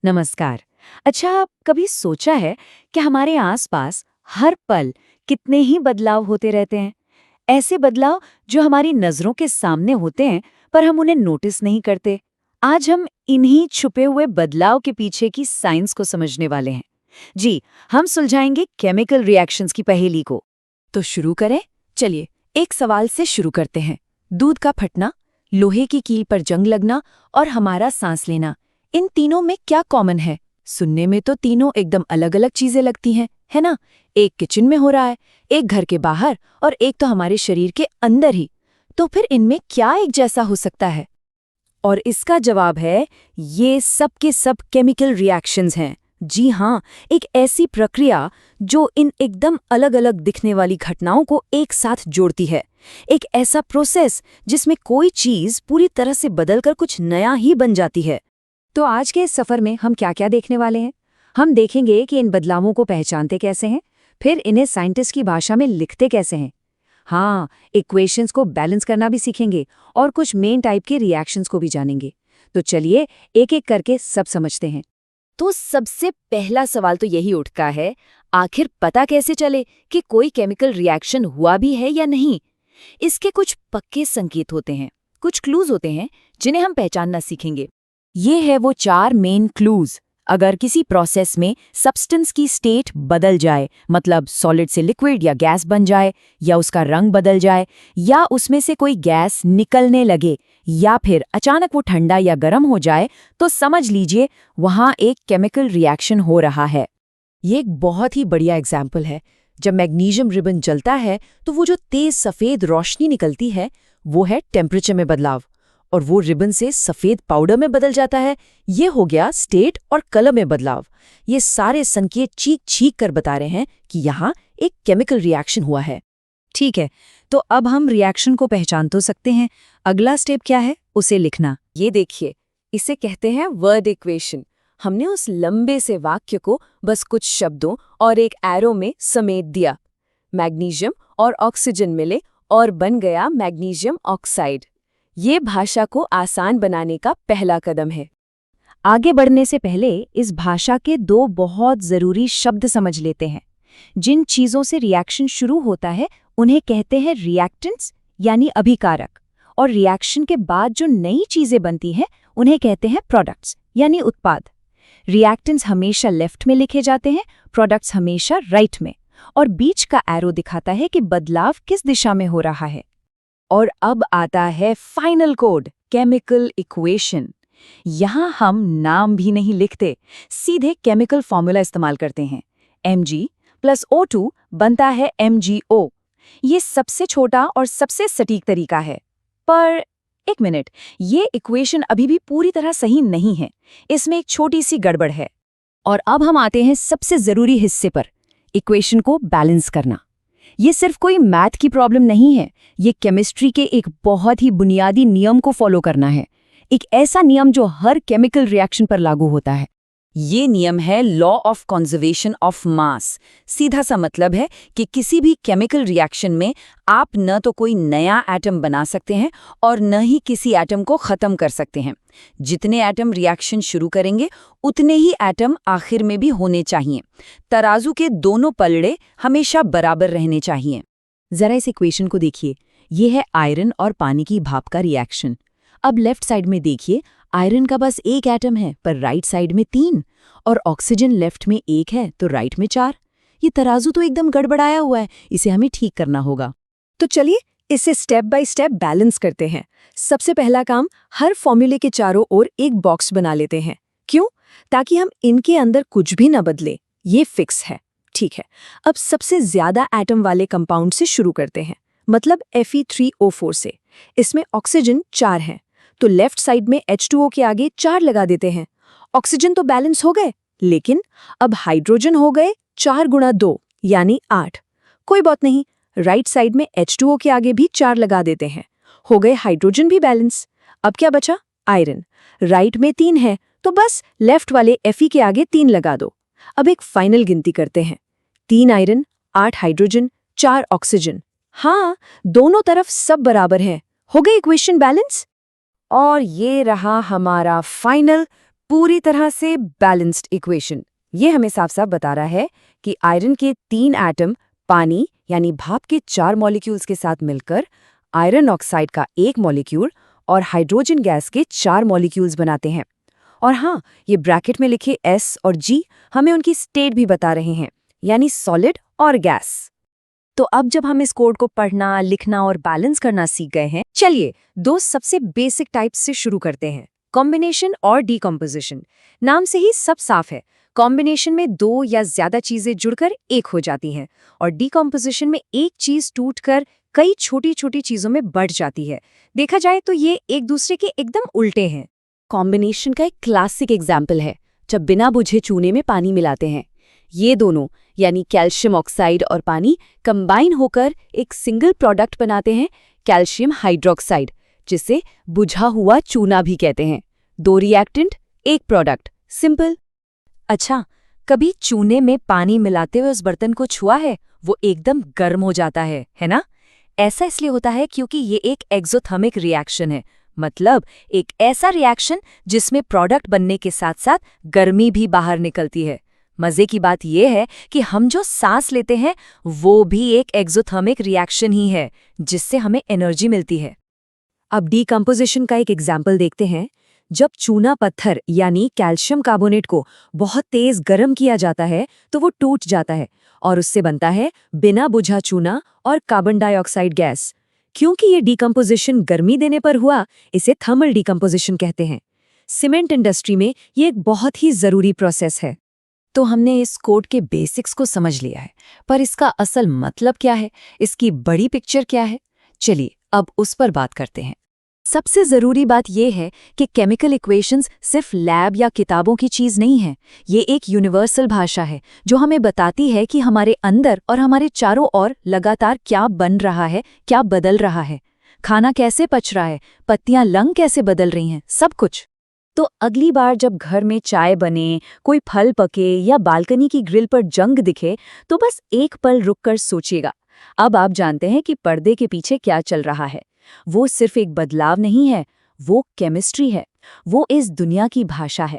नमस्कार। अच्छा, कभी सोचा है कि हमारे आसपास हर पल कितने ही बदलाव होते रहते हैं? ऐसे बदलाव जो हमारी नजरों के सामने होते हैं पर हम उन्हें नोटिस नहीं करते। आज हम इन्हीं छुपे हुए बदलाव के पीछे की साइंस को समझने वाले हैं। जी, हम सुलझाएंगे केमिकल रिएक्शंस की पहेली को। तो शुरू करें। चलिए, एक सवाल से शुरू करते हैं। दूध का फटना, लोहे की कील पर जंग लगना और हमारा सांस लेना, इन तीनों में क्या कॉमन है? सुनने में तो तीनों एकदम अलग अलग चीजें लगती हैं, है ना? एक किचन में हो रहा है, एक घर के बाहर और एक तो हमारे शरीर के अंदर ही। तो फिर इनमें क्या एक जैसा हो सकता है? और इसका जवाब है, ये सब के सब केमिकल रिएक्शंस हैं। जी हाँ, एक ऐसी प्रक्रिया जो इन एकदम अलग-अलग दिखने वाली घटनाओं को एक साथ जोड़ती है। एक ऐसा प्रोसेस जिसमें कोई चीज पूरी तरह से बदलकर कुछ नया ही बन जाती है। तो आज के इस सफर में हम क्या-क्या देखने वाले हैं? हम देखेंगे कि इन बदलावों को पहचानते कैसे हैं, फिर इन्हें साइंटिस्ट की भाषा में लिखते कैसे हैं। हाँ, इक्वेशंस को बैलेंस करना भी सीखेंगे और कुछ मेन टाइप के रिएक्शंस को भी जानेंगे। तो चलिए एक-एक करके सब समझते हैं। तो सबसे पहला सवाल तो यही उठता है, आखिर पता कैसे चले कि कोई केमिकल रिएक्शन हुआ भी है या नहीं? इसके कुछ पक्के संकेत होते हैं, कुछ क्लूज होते हैं जिन्हें हम पहचानना सीखेंगे। ये है वो 4 मेन क्लूज। अगर किसी प्रोसेस में सब्सटेंस की स्टेट बदल जाए, मतलब सॉलिड से लिक्विड या गैस बन जाए, या उसका रंग बदल जाए, या उसमें से कोई गैस निकलने लगे, या फिर अचानक वो ठंडा या गर्म हो जाए, तो समझ लीजिए वहाँ एक केमिकल रिएक्शन हो रहा है। ये एक बहुत ही बढ़िया एग्जाम्पल है। जब मैग्नीशियम रिबन जलता है तो वो जो तेज सफेद रोशनी निकलती है, वो है टेम्परेचर में बदलाव, और वो रिबन से सफेद पाउडर में बदल जाता है। ये हो गया स्टेट और कलर में बदलाव। ये सारे संकेत चीख चीख कर बता रहे हैं कि यहाँ एक केमिकल रिएक्शन हुआ है। ठीक है, तो अब हम रिएक्शन को पहचान तो सकते हैं। अगला स्टेप क्या है? उसे लिखना। ये देखिए, इसे कहते हैं वर्ड इक्वेशन। हमने उस लंबे से वाक्य को बस कुछ शब्दों और एक एरो में समेट दिया। मैग्नीशियम और ऑक्सीजन मिले और बन गया मैग्नीशियम ऑक्साइड। ये भाषा को आसान बनाने का पहला कदम है। आगे बढ़ने से पहले इस भाषा के दो बहुत जरूरी शब्द समझ लेते हैं। जिन चीजों से रिएक्शन शुरू होता है उन्हें कहते हैं रिएक्टेंट्स, यानी अभिकारक, और रिएक्शन के बाद जो नई चीजें बनती हैं उन्हें कहते हैं प्रोडक्ट्स, यानी उत्पाद। रिएक्टेंट्स हमेशा लेफ्ट में लिखे जाते हैं, प्रोडक्ट्स हमेशा राइट में, और बीच का एरो दिखाता है कि बदलाव किस दिशा में हो रहा है। और अब आता है फाइनल कोड, केमिकल इक्वेशन। यहाँ हम नाम भी नहीं लिखते, सीधे केमिकल फॉर्मूला इस्तेमाल करते हैं। Mg + O2 बनता है MgO। ये सबसे छोटा और सबसे सटीक तरीका है। पर एक मिनट, ये इक्वेशन अभी भी पूरी तरह सही नहीं है। इसमें एक छोटी सी गड़बड़ है। और अब हम आते हैं सबसे जरूरी हिस्से पर, इक्वेशन को बैलेंस करना। ये सिर्फ कोई मैथ की प्रॉब्लम नहीं है, ये केमिस्ट्री के एक बहुत ही बुनियादी नियम को फॉलो करना है। एक ऐसा नियम जो हर केमिकल रिएक्शन पर लागू होता है। ये नियम है law of conservation of mass. सीधा सा मतलब है कि किसी भी केमिकल रिएक्शन में आप न तो कोई नया एटम बना सकते हैं और न ही किसी एटम को खत्म कर सकते हैं। जितने एटम रिएक्शन शुरू करेंगे उतने ही एटम आखिर में भी होने चाहिए। तराजू के दोनों पलड़े हमेशा बराबर रहने चाहिए। जरा इस इक्वेशन को देखिए। ये है आयरन और पानी की भाप का रिएक्शन। अब लेफ्ट साइड में देखिए, आयरन का बस एक एटम है पर राइट साइड में 3, और ऑक्सीजन लेफ्ट में 1 है तो राइट में 4। ये तराजू तो एकदम गड़बड़ाया हुआ है, इसे हमें ठीक करना होगा। तो चलिए इसे स्टेप बाय स्टेप बैलेंस करते हैं। सबसे पहला काम, हर फॉर्मूले के चारों ओर एक बॉक्स बना लेते हैं। क्यों? ताकि हम इनके अंदर कुछ भी न बदले। ये फिक्स है। ठीक है, अब सबसे ज्यादा एटम वाले कंपाउंड से शुरू करते हैं, मतलब Fe3O4 से। इसमें ऑक्सीजन 4 है, तो लेफ्ट साइड में H2O के आगे 4 लगा देते हैं। ऑक्सीजन तो बैलेंस हो गए, लेकिन अब हाइड्रोजन हो गए 4 × 2 यानी 8। कोई बात नहीं, राइट साइड में H2O के आगे भी 4 लगा देते हैं। हो गए हाइड्रोजन भी बैलेंस। अब क्या बचा? आयरन। राइट में 3 है, तो बस लेफ्ट वाले Fe के आगे 3 लगा दो। अब एक फाइनल गिनती करते हैं। 3 आयरन, 8 हाइड्रोजन, 4 ऑक्सीजन। हाँ, दोनों तरफ सब बराबर है। हो गई इक्वेशन बैलेंस। और ये रहा हमारा फाइनल पूरी तरह से बैलेंस्ड इक्वेशन। ये हमें साफ साफ बता रहा है कि आयरन के 3 एटम पानी यानी भाप के 4 मॉलिक्यूल्स के साथ मिलकर आयरन ऑक्साइड का 1 मॉलिक्यूल और हाइड्रोजन गैस के 4 मॉलिक्यूल्स बनाते हैं। और हाँ, ये ब्रैकेट में लिखे S और G हमें उनकी स्टेट भी बता रहे हैं, यानी सॉलिड और गैस। तो अब जब हम इस कोड को पढ़ना, लिखना और बैलेंस करना सीख गए हैं, चलिए 2 सबसे बेसिक टाइप्स से शुरू करते हैं, कॉम्बिनेशन और डीकम्पोजिशन। नाम से ही सब साफ है। कॉम्बिनेशन में 2 या ज्यादा चीजें जुड़कर एक हो जाती हैं और डीकम्पोजिशन में एक चीज टूटकर कई छोटी छोटी चीजों में बढ़ जाती है। देखा जाए तो ये एक दूसरे के एकदम उल्टे हैं। कॉम्बिनेशन का एक क्लासिक एग्जाम्पल है जब बिना बुझे चूने में पानी मिलाते हैं। ये दोनों यानी कैल्शियम ऑक्साइड और पानी कंबाइन होकर एक सिंगल प्रोडक्ट बनाते हैं, कैल्शियम हाइड्रोक्साइड, जिसे बुझा हुआ चूना भी कहते हैं। 2 रिएक्टेंट, एक प्रोडक्ट, सिंपल। अच्छा, कभी चूने में पानी मिलाते हुए उस बर्तन को छुआ है? वो एकदम गर्म हो जाता है ना? ऐसा इसलिए होता है क्योंकि ये एक एक्सोथर्मिक रिएक्शन है, मतलब एक ऐसा रिएक्शन जिसमें प्रोडक्ट बनने के साथ साथ गर्मी भी बाहर निकलती है। मजे की बात यह है कि हम जो सांस लेते हैं वो भी एक एक्सोथर्मिक रिएक्शन ही है, जिससे हमें एनर्जी मिलती है। अब डीकम्पोजिशन का एक एग्जाम्पल देखते हैं। जब चूना पत्थर यानी कैल्शियम कार्बोनेट को बहुत तेज गर्म किया जाता है तो वो टूट जाता है और उससे बनता है बिना बुझा चूना और कार्बन डाइऑक्साइड गैस। क्योंकि ये डीकम्पोजिशन गर्मी देने पर हुआ, इसे थर्मल डीकम्पोजिशन कहते हैं। सीमेंट इंडस्ट्री में ये एक बहुत ही जरूरी प्रोसेस है। तो हमने इस कोड के बेसिक्स को समझ लिया है, पर इसका असल मतलब क्या है, इसकी बड़ी पिक्चर क्या है? चलिए अब उस पर बात करते हैं। सबसे जरूरी बात यह है कि केमिकल इक्वेशंस सिर्फ लैब या किताबों की चीज नहीं है। ये एक यूनिवर्सल भाषा है जो हमें बताती है कि हमारे अंदर और हमारे चारों ओर लगातार क्या बन रहा है, क्या बदल रहा है। खाना कैसे पच रहा है, पत्तियां रंग कैसे बदल रही हैं, सब कुछ। तो अगली बार जब घर में चाय बने, कोई फल पके या बालकनी की ग्रिल पर जंग दिखे, तो बस एक पल रुककर सोचिएगा। अब आप जानते हैं कि पर्दे के पीछे क्या चल रहा है। वो सिर्फ एक बदलाव नहीं है, वो केमिस्ट्री है, वो इस दुनिया की भाषा है।